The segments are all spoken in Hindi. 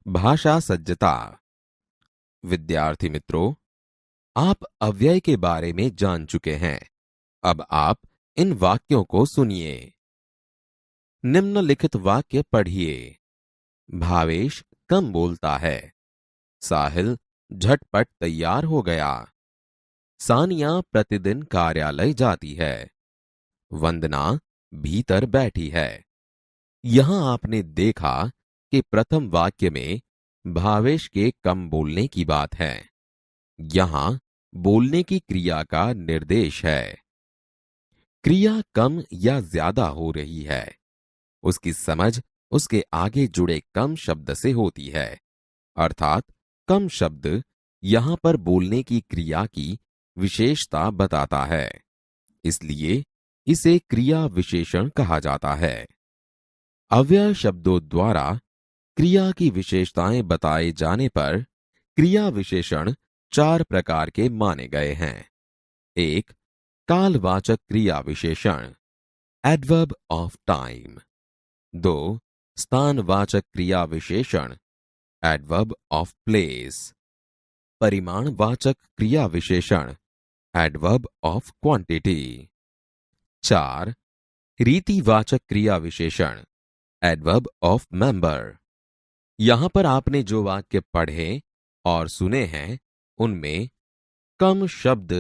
भाषा सज्जता। विद्यार्थी मित्रों, आप अव्यय के बारे में जान चुके हैं। अब आप इन वाक्यों को सुनिए। निम्नलिखित वाक्य पढ़िए। भावेश कम बोलता है। साहिल झटपट तैयार हो गया। सानिया प्रतिदिन कार्यालय जाती है। वंदना भीतर बैठी है। यहां आपने देखा कि प्रथम वाक्य में भावेश के कम बोलने की बात है। यहां बोलने की क्रिया का निर्देश है। क्रिया कम या ज्यादा हो रही है, उसकी समझ उसके आगे जुड़े कम शब्द से होती है। अर्थात कम शब्द यहां पर बोलने की क्रिया की विशेषता बताता है, इसलिए इसे क्रिया विशेषण कहा जाता है। अव्यय शब्दों द्वारा क्रिया की विशेषताएं बताए जाने पर क्रिया विशेषण 4 प्रकार के माने गए हैं। 1. कालवाचक क्रिया विशेषण, एडवर्ब ऑफ टाइम। 2. स्थानवाचक क्रिया विशेषण, एडवर्ब ऑफ प्लेस। परिमाणवाचक क्रिया विशेषण, एडवर्ब ऑफ क्वांटिटी। 4. रीतिवाचक क्रिया विशेषण, एडवर्ब ऑफ मेंबर। यहां पर आपने जो वाक्य पढ़े और सुने हैं, उनमें कम शब्द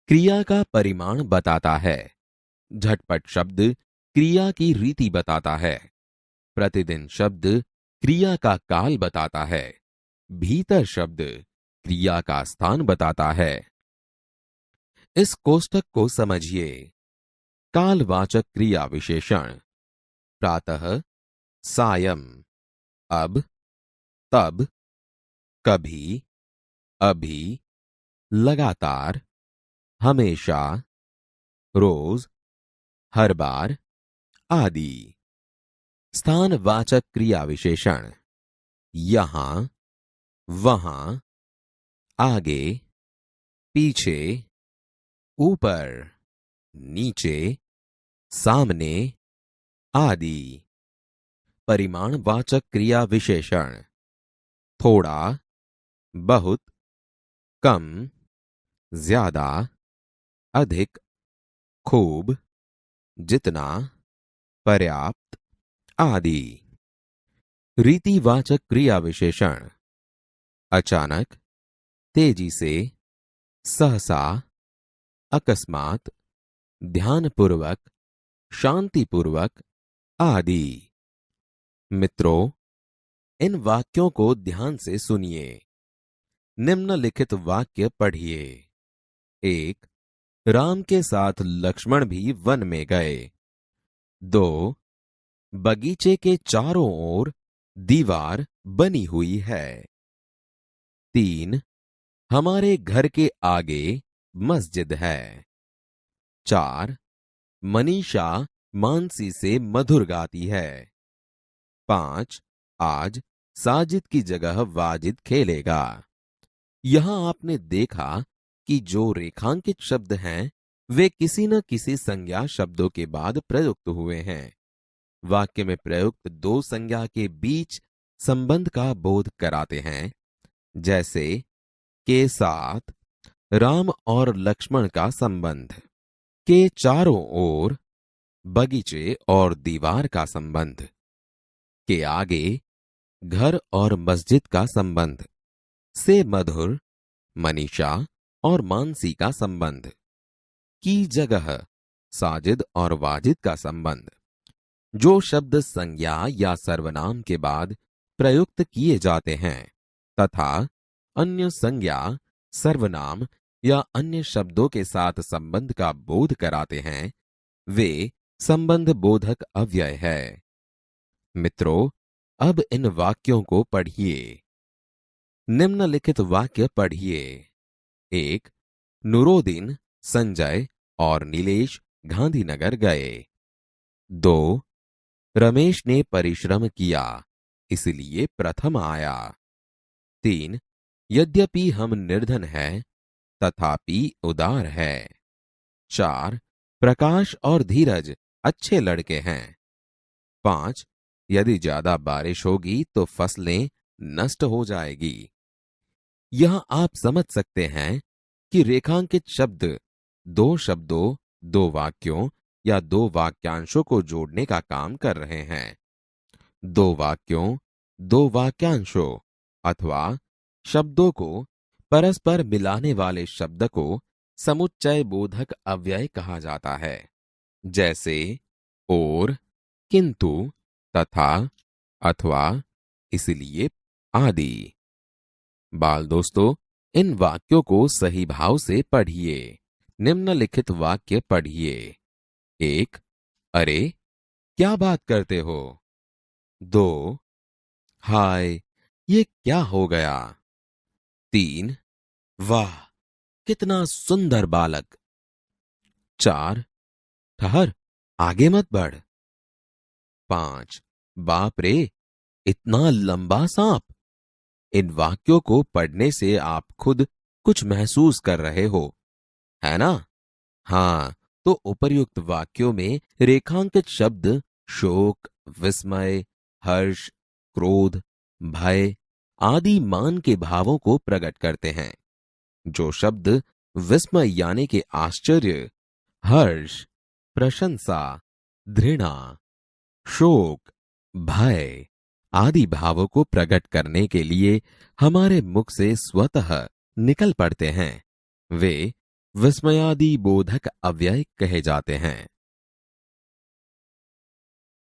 क्रिया का परिमाण बताता है। झटपट शब्द क्रिया की रीति बताता है। प्रतिदिन शब्द क्रिया का काल बताता है। भीतर शब्द क्रिया का स्थान बताता है। इस कोष्ठक को समझिए। कालवाचक क्रिया विशेषण, प्रातः, सायं, अब, तब, कभी, अभी, लगातार, हमेशा, रोज, हर बार आदि। स्थानवाचक क्रिया विशेषण, यहां, वहां, आगे, पीछे, ऊपर, नीचे, सामने आदि। परिमाणवाचक क्रिया विशेषण, थोड़ा, बहुत, कम, ज्यादा, अधिक, खूब, जितना, पर्याप्त आदि। रीतिवाचक क्रिया विशेषण, अचानक, तेजी से, सहसा, अकस्मात, ध्यानपूर्वक, शांतिपूर्वक आदि। मित्रों, इन वाक्यों को ध्यान से सुनिए। निम्नलिखित वाक्य पढ़िए। 1. राम के साथ लक्ष्मण भी वन में गए। 2. बगीचे के चारों ओर दीवार बनी हुई है। 3. हमारे घर के आगे मस्जिद है। 4. मनीषा मानसी से मधुर गाती है। 5. आज साजिद की जगह वाजिद खेलेगा। यहां आपने देखा कि जो रेखांकित शब्द हैं, वे किसी न किसी संज्ञा शब्दों के बाद प्रयुक्त हुए हैं। वाक्य में प्रयुक्त दो संज्ञा के बीच संबंध का बोध कराते हैं, जैसे के साथ राम और लक्ष्मण का संबंध, के चारों ओर बगीचे और दीवार का संबंध, के आगे घर और मस्जिद का संबंध, से मधुर मनीषा और मानसी का संबंध, की जगह साजिद और वाजिद का संबंध। जो शब्द संज्ञा या सर्वनाम के बाद प्रयुक्त किए जाते हैं तथा अन्य संज्ञा, सर्वनाम या अन्य शब्दों के साथ संबंध का बोध कराते हैं, वे संबंध बोधक अव्यय है। मित्रों, अब इन वाक्यों को पढ़िए। निम्नलिखित वाक्य पढ़िए। 1. नूरोदीन, संजय और नीलेश गांधीनगर गए। 2. रमेश ने परिश्रम किया, इसलिए प्रथम आया। 3. यद्यपि हम निर्धन हैं, तथापि उदार है। 4. प्रकाश और धीरज अच्छे लड़के हैं। 5. यदि ज्यादा बारिश होगी तो फसलें नष्ट हो जाएगी। यहां आप समझ सकते हैं कि रेखांकित शब्द दो शब्दों, दो वाक्यों या दो वाक्यांशों को जोड़ने का काम कर रहे हैं। दो वाक्यों, दो वाक्यांशों अथवा शब्दों को परस्पर मिलाने वाले शब्द को समुच्चय बोधक अव्यय कहा जाता है, जैसे और, किंतु, तथा, अथवा, इसलिए आदि। बाल दोस्तों, इन वाक्यों को सही भाव से पढ़िए। निम्नलिखित वाक्य पढ़िए। 1. अरे क्या बात करते हो। 2. हाय ये क्या हो गया। 3. वाह कितना सुंदर बालक। 4. ठहर आगे मत बढ़। 5. बाप रे इतना लंबा सांप। इन वाक्यों को पढ़ने से आप खुद कुछ महसूस कर रहे हो, है ना? हाँ, तो उपर्युक्त वाक्यों में रेखांकित शब्द शोक, विस्मय, हर्ष, क्रोध, भय आदि मान के भावों को प्रकट करते हैं। जो शब्द विस्मय यानी के आश्चर्य, हर्ष, प्रशंसा, घृणा, शोक, भय आदि भावों को प्रकट करने के लिए हमारे मुख से स्वतः निकल पड़ते हैं, वे विस्मयादि बोधक अव्यय कहे जाते हैं।